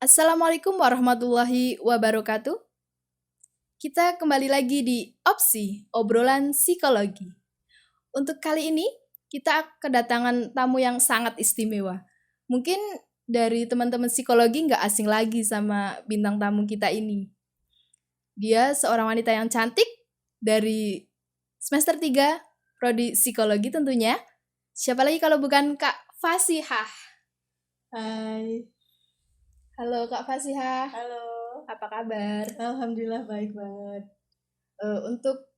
Assalamualaikum warahmatullahi wabarakatuh. Kita kembali lagi di Opsi, obrolan psikologi. Untuk kali ini, kita kedatangan tamu yang sangat istimewa. Mungkin dari teman-teman psikologi nggak asing lagi sama bintang tamu kita ini. Dia seorang wanita yang cantik dari semester 3, prodi psikologi tentunya. Siapa lagi kalau bukan Kak Fasihah. Hai, Halo Kak Fasihah, halo. apa kabar? Alhamdulillah baik banget. Untuk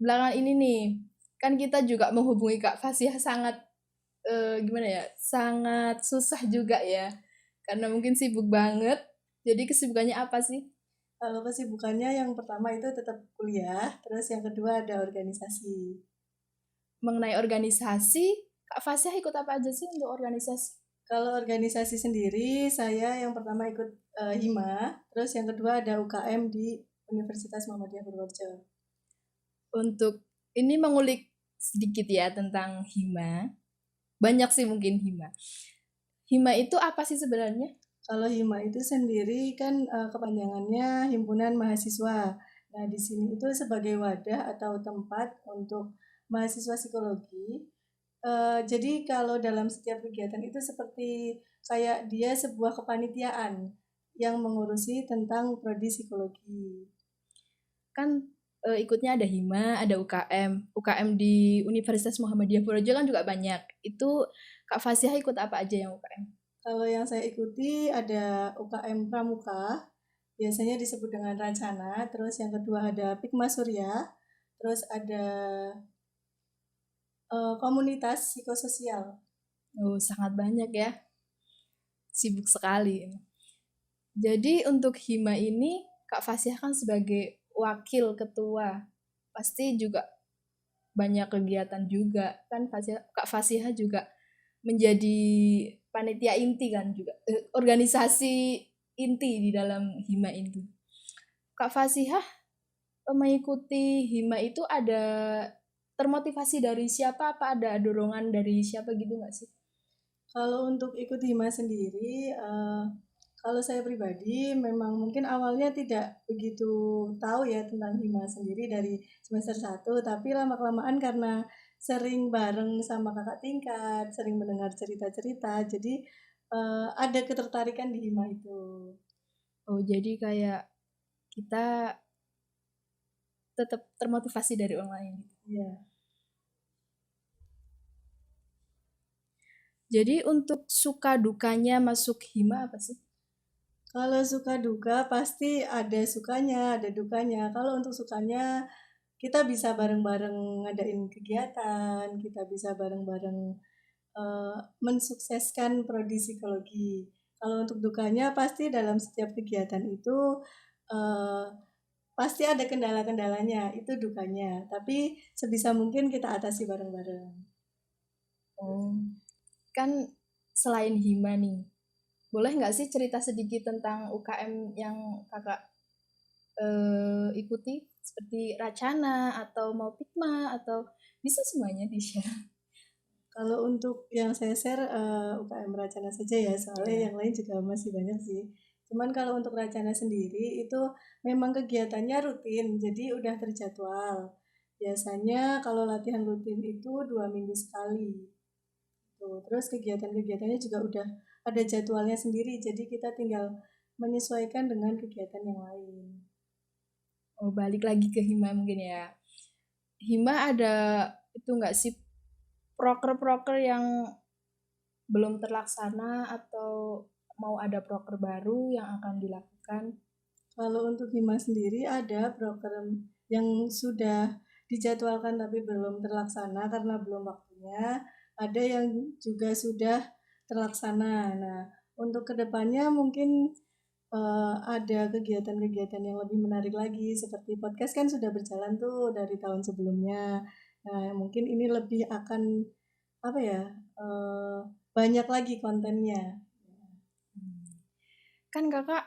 belakangan ini nih, kan kita juga menghubungi Kak Fasihah sangat gimana ya, sangat susah juga ya, karena mungkin sibuk banget. Jadi kesibukannya apa sih? Kalau kesibukannya yang pertama itu tetap kuliah, terus yang kedua ada organisasi. Mengenai organisasi, Kak Fasihah ikut apa aja sih untuk organisasi? Kalau organisasi sendiri, saya yang pertama ikut HIMA, terus yang kedua ada UKM di Universitas Muhammadiyah Purworejo. Untuk ini mengulik sedikit ya tentang HIMA. Banyak sih mungkin HIMA. HIMA itu apa sih sebenarnya? Kalau HIMA itu sendiri kan kepanjangannya Himpunan Mahasiswa. Nah, di sini itu sebagai wadah atau tempat untuk mahasiswa psikologi. Jadi kalau dalam setiap kegiatan itu seperti kayak dia sebuah kepanitiaan yang mengurusi tentang prodi psikologi. Kan ikutnya ada HIMA, ada UKM. UKM di Universitas Muhammadiyah Purworejo kan juga banyak. Itu Kak Fasihah ikut apa aja yang UKM? Kalau yang saya ikuti ada UKM Pramuka, biasanya disebut dengan Racana, terus yang kedua ada Pikma Surya, terus ada komunitas psikososial. Oh, sangat banyak ya. Sibuk sekali. Jadi untuk HIMA ini, Kak Fasihah kan sebagai wakil ketua. Pasti juga banyak kegiatan juga. Kan Kak Fasihah juga menjadi panitia inti kan juga. Organisasi inti di dalam HIMA itu. Kak Fasihah mengikuti HIMA itu ada termotivasi dari siapa, apa ada dorongan dari siapa gitu nggak sih? Kalau untuk ikut HIMA sendiri, kalau saya pribadi memang mungkin awalnya tidak begitu tahu ya tentang HIMA sendiri dari semester 1, tapi lama-kelamaan karena sering bareng sama kakak tingkat, sering mendengar cerita-cerita, jadi ada ketertarikan di HIMA itu. Oh, jadi kayak kita tetap termotivasi dari orang lain. Ya. Jadi untuk suka dukanya masuk HIMA apa sih? Kalau suka duka pasti ada sukanya, ada dukanya. Kalau untuk sukanya kita bisa bareng-bareng ngadain kegiatan, kita bisa bareng-bareng mensukseskan prodi psikologi. Kalau untuk dukanya pasti dalam setiap kegiatan itu uh, pasti ada kendala-kendalanya, itu dukanya. Tapi sebisa mungkin kita atasi bareng-bareng. Oh, kan selain HIMA nih, boleh nggak sih cerita sedikit tentang UKM yang kakak ikuti? Seperti Racana atau mau Pikma atau bisa semuanya di-share? Kalau untuk yang saya share UKM Racana saja ya, soalnya Ya. yang lain juga masih banyak sih. Cuman kalau untuk Racana sendiri itu memang kegiatannya rutin, jadi udah terjadwal. Biasanya kalau latihan rutin itu 2 minggu sekali. Tuh. Terus kegiatan-kegiatannya juga udah ada jadwalnya sendiri, jadi kita tinggal menyesuaikan dengan kegiatan yang lain. Oh, balik lagi ke HIMA mungkin ya. HIMA ada itu nggak sih proker-proker yang belum terlaksana atau mau ada proker baru yang akan dilakukan? Kalau untuk Hima sendiri ada program yang sudah dijadwalkan tapi belum terlaksana karena belum waktunya. Ada yang juga sudah terlaksana. Nah, untuk kedepannya mungkin ada kegiatan-kegiatan yang lebih menarik lagi seperti podcast kan sudah berjalan tuh dari tahun sebelumnya. Nah, mungkin ini lebih akan apa ya banyak lagi kontennya. Kan kakak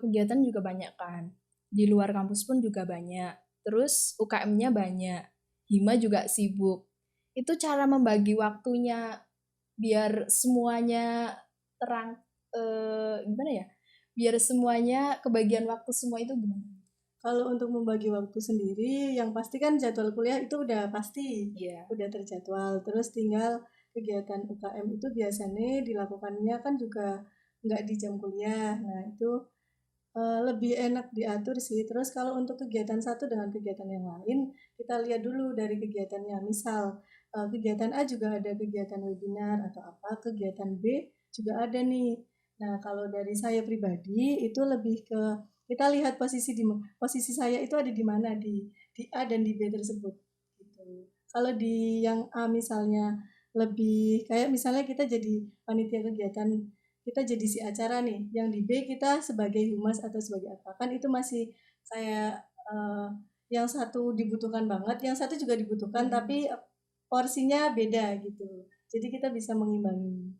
kegiatan juga banyak kan. Di luar kampus pun juga banyak. Terus UKM-nya banyak. HIMA juga sibuk. Itu cara membagi waktunya biar semuanya terang. gimana ya? Biar semuanya kebagian waktu semua itu gimana? Kalau untuk membagi waktu sendiri, yang pasti kan jadwal kuliah itu udah pasti, Iya. udah terjadwal. Terus tinggal kegiatan UKM itu biasanya dilakukannya kan juga nggak di jam kuliah. Nah itu lebih enak diatur sih. Terus kalau untuk kegiatan satu dengan kegiatan yang lain, kita lihat dulu dari kegiatannya. Misal kegiatan A juga ada kegiatan webinar atau apa, kegiatan B juga ada nih. Nah kalau dari saya pribadi itu lebih ke kita lihat posisi saya itu ada di mana di A dan di B tersebut. Gitu. Kalau di yang A misalnya lebih kayak misalnya kita jadi panitia kegiatan kita jadi si acara nih, yang di B kita sebagai humas atau sebagai apa kan itu masih kayak yang satu dibutuhkan banget, yang satu juga dibutuhkan tapi porsinya beda gitu. Jadi kita bisa mengimbangi.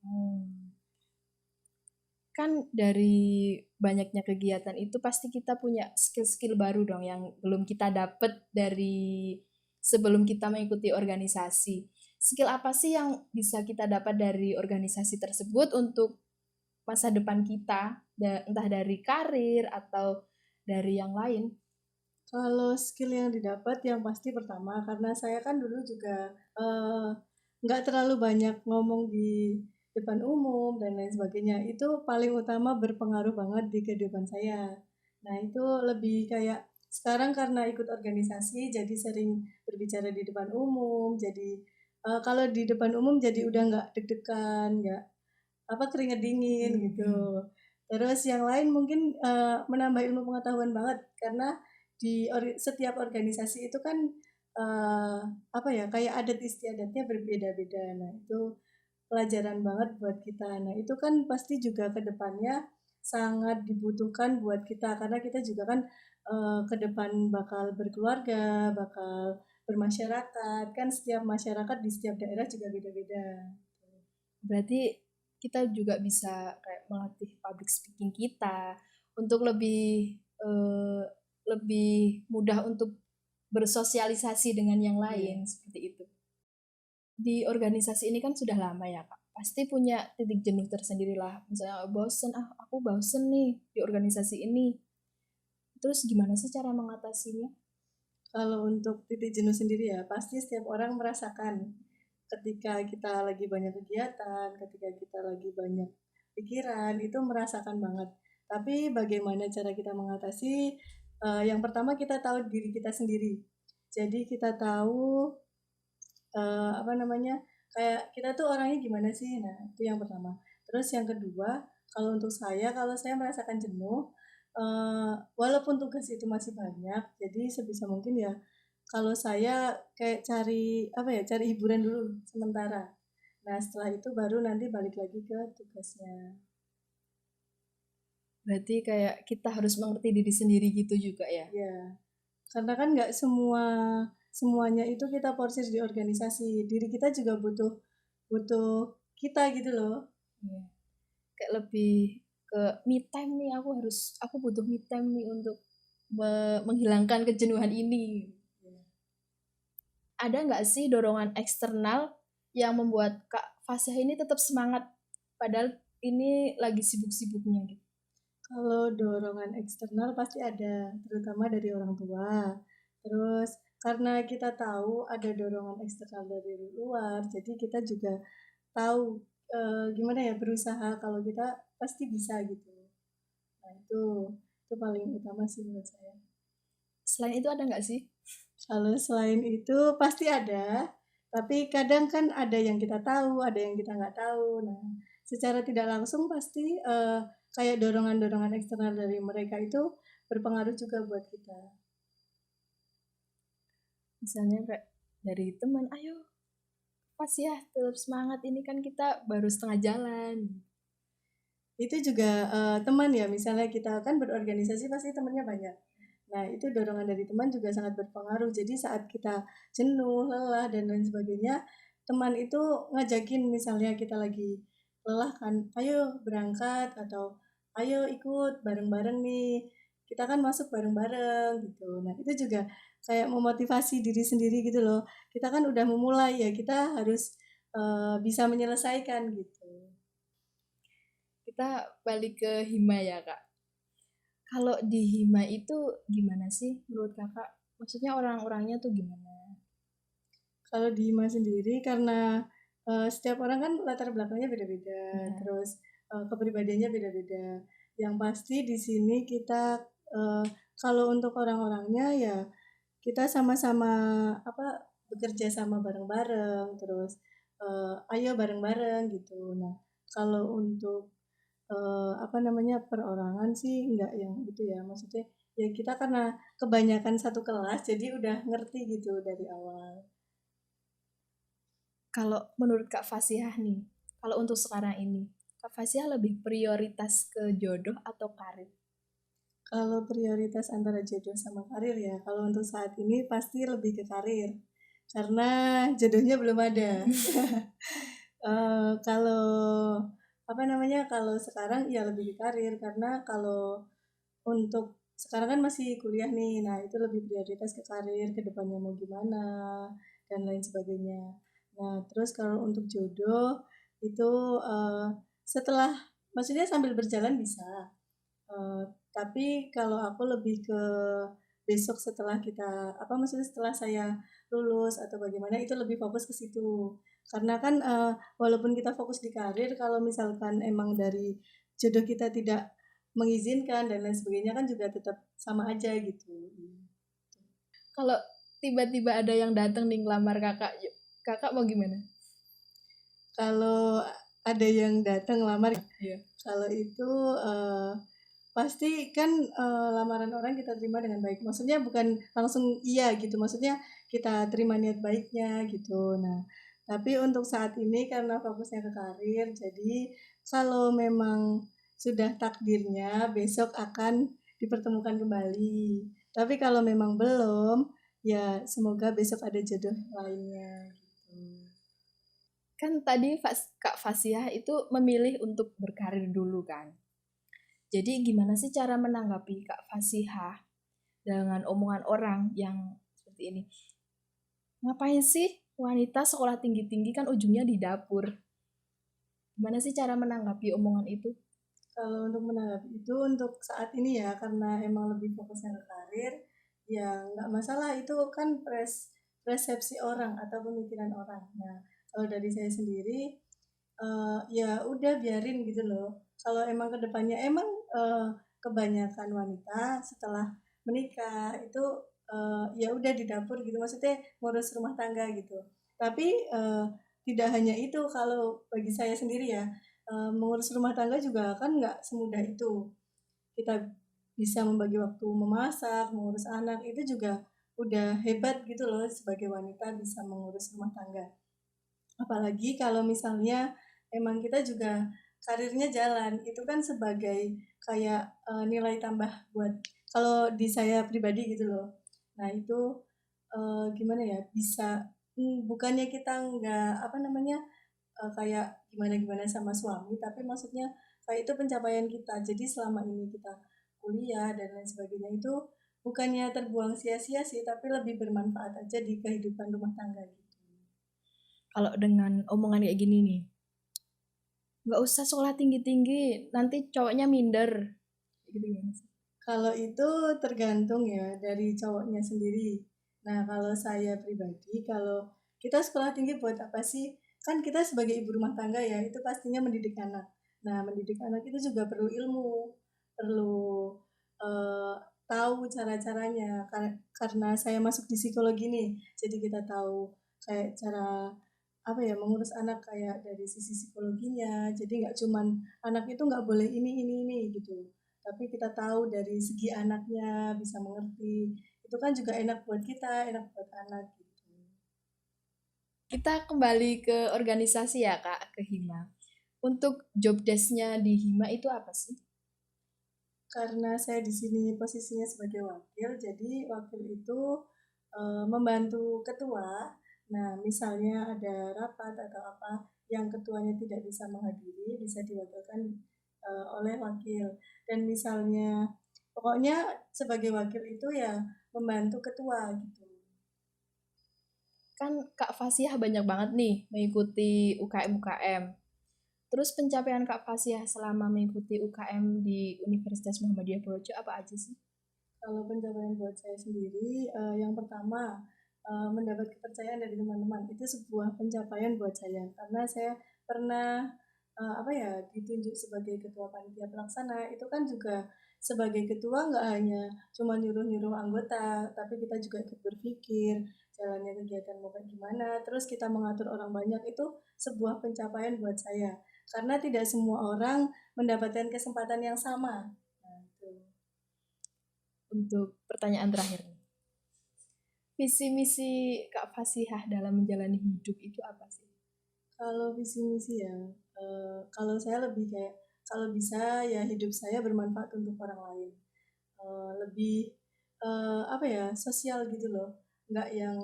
Hmm. Kan dari banyaknya kegiatan itu pasti kita punya skill-skill baru dong yang belum kita dapet dari sebelum kita mengikuti organisasi. Skill apa sih yang bisa kita dapat dari organisasi tersebut untuk masa depan kita, entah dari karir atau dari yang lain? Kalau skill yang didapat yang pasti pertama karena saya kan dulu juga nggak terlalu banyak ngomong di depan umum dan lain sebagainya. Itu paling utama berpengaruh banget di kehidupan saya. Nah itu lebih kayak sekarang karena ikut organisasi jadi sering berbicara di depan umum. Jadi kalau di depan umum jadi udah nggak deg-degan, nggak apa keringet dingin gitu. Terus yang lain mungkin menambah ilmu pengetahuan banget karena di setiap organisasi itu kan apa ya kayak adat istiadatnya berbeda-beda. Nah itu pelajaran banget buat kita. Nah itu kan pasti juga ke depannya sangat dibutuhkan buat kita karena kita juga kan ke depan bakal berkeluarga, bakal bermasyarakat. Kan setiap masyarakat di setiap daerah juga beda-beda. Berarti kita juga bisa kayak melatih public speaking kita untuk lebih mudah untuk bersosialisasi dengan yang Iya. lain seperti itu. Di organisasi ini kan sudah lama ya Kak. Pasti punya titik jenuh tersendiri lah. Misalnya bosen, aku bosen nih di organisasi ini. Terus gimana sih cara mengatasinya? Kalau untuk titik jenuh sendiri ya, pasti setiap orang merasakan ketika kita lagi banyak kegiatan, ketika kita lagi banyak pikiran, itu merasakan banget. Tapi bagaimana cara kita mengatasi? Yang pertama kita tahu diri kita sendiri. Jadi kita tahu apa namanya kayak kita tuh orangnya gimana sih? Nah itu yang pertama. Terus yang kedua, kalau saya merasakan jenuh, walaupun tugas itu masih banyak, jadi sebisa mungkin ya kalau saya kayak cari apa ya, cari hiburan dulu sementara. Nah, setelah itu baru nanti balik lagi ke tugasnya. Berarti kayak kita harus mengerti diri sendiri gitu juga ya. Ya, karena kan nggak semuanya itu kita porsir di organisasi. Diri kita juga butuh butuh kita gitu loh. Iya. Kayak lebih ke me time nih, aku butuh me time nih untuk menghilangkan kejenuhan ini. Ada nggak sih dorongan eksternal yang membuat Kak Fasih ini tetap semangat padahal ini lagi sibuk-sibuknya gitu? Kalau dorongan eksternal pasti ada, terutama dari orang tua. Terus karena kita tahu ada dorongan eksternal dari luar, jadi kita juga tahu gimana ya berusaha kalau kita pasti bisa gitu. Nah itu paling utama sih menurut saya. Selain itu ada nggak sih? Kalau selain itu pasti ada, tapi kadang kan ada yang kita tahu, ada yang kita nggak tahu. Nah, secara tidak langsung pasti kayak dorongan-dorongan eksternal dari mereka itu berpengaruh juga buat kita. Misalnya kayak dari teman, ayo pas ya tetap semangat, ini kan kita baru setengah jalan. Itu juga teman ya, misalnya kita kan berorganisasi pasti temannya banyak. Nah, itu dorongan dari teman juga sangat berpengaruh. Jadi saat kita jenuh, lelah, dan lain sebagainya, teman itu ngajakin misalnya kita lagi lelah kan, ayo berangkat atau ayo ikut bareng-bareng nih. Kita kan masuk bareng-bareng gitu. Nah, itu juga kayak memotivasi diri sendiri gitu loh. Kita kan udah memulai ya, kita harus bisa menyelesaikan gitu. kita balik ke Hima ya Kak. Kalau di Hima itu gimana sih menurut Kakak? Maksudnya orang-orangnya tuh gimana? Kalau di Hima sendiri karena setiap orang kan latar belakangnya beda-beda, Ya. terus kepribadiannya beda-beda. Yang pasti di sini kita kalau untuk orang-orangnya ya kita sama-sama bekerja sama bareng-bareng, terus ayo bareng-bareng gitu. Nah, kalau untuk perorangan sih enggak yang gitu ya, maksudnya ya kita karena kebanyakan satu kelas jadi udah ngerti gitu dari awal. Kalau menurut Kak Fasihah nih, kalau untuk sekarang ini, Kak Fasihah lebih prioritas ke jodoh atau karir? Kalau prioritas antara jodoh sama karir ya, kalau untuk saat ini pasti lebih ke karir karena jodohnya belum ada. Kalau kalau sekarang ya lebih ke karir karena kalau untuk sekarang kan masih kuliah nih, nah itu lebih prioritas ke karir, ke depannya mau gimana, dan lain sebagainya. Nah, terus kalau untuk jodoh itu setelah, maksudnya sambil berjalan bisa. Eh, tapi kalau aku lebih ke besok setelah maksudnya setelah saya lulus atau bagaimana itu lebih fokus ke situ. Karena kan walaupun kita fokus di karir, kalau misalkan emang dari jodoh kita tidak mengizinkan dan lain sebagainya kan juga tetap sama aja gitu. Kalau tiba-tiba ada yang datang nih ngelamar Kakak, Kakak mau gimana? Kalau ada yang datang lamar, Iya. kalau itu pasti kan lamaran orang kita terima dengan baik. Maksudnya bukan langsung iya gitu, maksudnya kita terima niat baiknya gitu. Nah, tapi untuk saat ini karena fokusnya ke karir, jadi kalau memang sudah takdirnya besok akan dipertemukan kembali. Tapi kalau memang belum, ya semoga besok ada jodoh lainnya gitu. Kan tadi Kak Fasihah itu memilih untuk berkarir dulu kan. Jadi gimana sih cara menanggapi Kak Fasihah dengan omongan orang yang seperti ini? Ngapain sih wanita sekolah tinggi-tinggi kan ujungnya di dapur? Gimana sih cara menanggapi omongan itu? Kalau untuk menanggapi itu untuk saat ini ya karena emang lebih fokusnya ke karir, ya nggak masalah itu kan persepsi orang atau pemikiran orang. Nah, kalau dari saya sendiri ya udah biarin gitu loh. Kalau emang kedepannya emang kebanyakan wanita setelah menikah itu ya udah di dapur gitu, maksudnya ngurus rumah tangga gitu. Tapi tidak hanya itu, kalau bagi saya sendiri ya mengurus rumah tangga juga kan nggak semudah itu. Kita bisa membagi waktu memasak, mengurus anak itu juga udah hebat gitu loh sebagai wanita bisa mengurus rumah tangga. Apalagi kalau misalnya emang kita juga karirnya jalan, itu kan sebagai kayak nilai tambah buat kalau di saya pribadi gitu loh. Nah itu gimana ya bisa bukannya kita nggak kayak gimana-gimana sama suami, tapi maksudnya kayak itu pencapaian kita. Jadi selama ini kita kuliah dan lain sebagainya itu bukannya terbuang sia-sia sih, tapi lebih bermanfaat aja di kehidupan rumah tangga gitu. Kalau dengan omongan kayak gini nih, nggak usah sekolah tinggi-tinggi, nanti cowoknya minder. Gitu gimana sih? Kalau itu tergantung ya dari cowoknya sendiri. Nah, kalau saya pribadi, kalau kita sekolah tinggi buat apa sih? Kan kita sebagai ibu rumah tangga ya, itu pastinya mendidik anak. Nah, mendidik anak itu juga perlu ilmu, perlu eh, tahu cara-caranya. Karena saya masuk di psikologi nih, jadi kita tahu kayak cara mengurus anak kayak dari sisi psikologinya. Jadi nggak cuman anak itu nggak boleh ini gitu, tapi kita tahu dari segi anaknya bisa mengerti, itu kan juga enak buat kita, enak buat anak gitu. Kita kembali ke organisasi ya Kak, ke Hima. Untuk job desk-nya di Hima itu apa sih? Karena saya di sini posisinya sebagai wakil, jadi wakil itu membantu ketua. Nah, misalnya ada rapat atau apa yang ketuanya tidak bisa menghadiri, bisa diwakilkan oleh wakil. Dan misalnya, pokoknya sebagai wakil itu ya membantu ketua gitu. Kan Kak Fasihah banyak banget nih mengikuti UKM-UKM. Terus pencapaian Kak Fasya selama mengikuti UKM di Universitas Muhammadiyah Purworejo apa aja sih? Kalau pencapaian buat saya sendiri, yang pertama mendapat kepercayaan dari teman-teman itu sebuah pencapaian buat saya karena saya pernah apa ya ditunjuk sebagai ketua panitia pelaksana itu kan juga sebagai ketua nggak hanya cuma nyuruh-nyuruh anggota tapi kita juga ikut berpikir jalannya kegiatan mau kayak gimana terus kita mengatur orang banyak itu sebuah pencapaian buat saya karena tidak semua orang mendapatkan kesempatan yang sama. Nah, itu. Untuk pertanyaan terakhir nih. Visi misi Kak Fasihah dalam menjalani hidup itu apa sih? Kalau visi misi ya, kalau saya lebih kayak kalau bisa ya hidup saya bermanfaat untuk orang lain. Lebih apa ya sosial gitu loh, nggak yang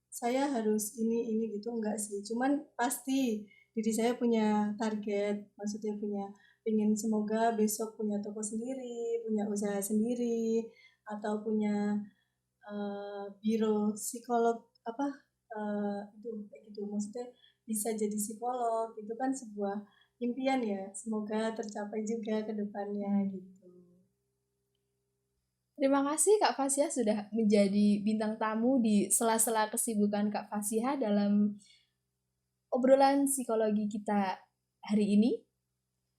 saya harus ini gitu enggak sih. Cuman pasti diri saya punya target, maksudnya punya pengen semoga besok punya toko sendiri, punya usaha sendiri, atau punya biro psikolog apa itu kayak gitu maksudnya bisa jadi psikolog itu kan sebuah impian ya semoga tercapai juga ke depannya gitu. Terima kasih Kak Fasya sudah menjadi bintang tamu di sela-sela kesibukan Kak Fasya dalam obrolan psikologi kita hari ini.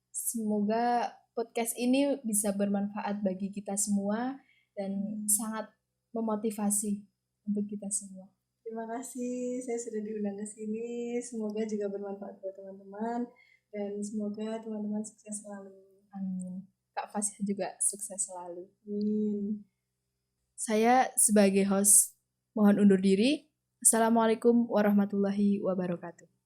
Semoga podcast ini bisa bermanfaat bagi kita semua dan sangat memotivasi untuk kita semua. Terima kasih saya sudah diundang ke sini semoga juga bermanfaat buat teman-teman dan semoga teman-teman sukses selalu. Amin. Kak Fasya juga sukses selalu. Amin. Saya sebagai host mohon undur diri. Assalamualaikum warahmatullahi wabarakatuh.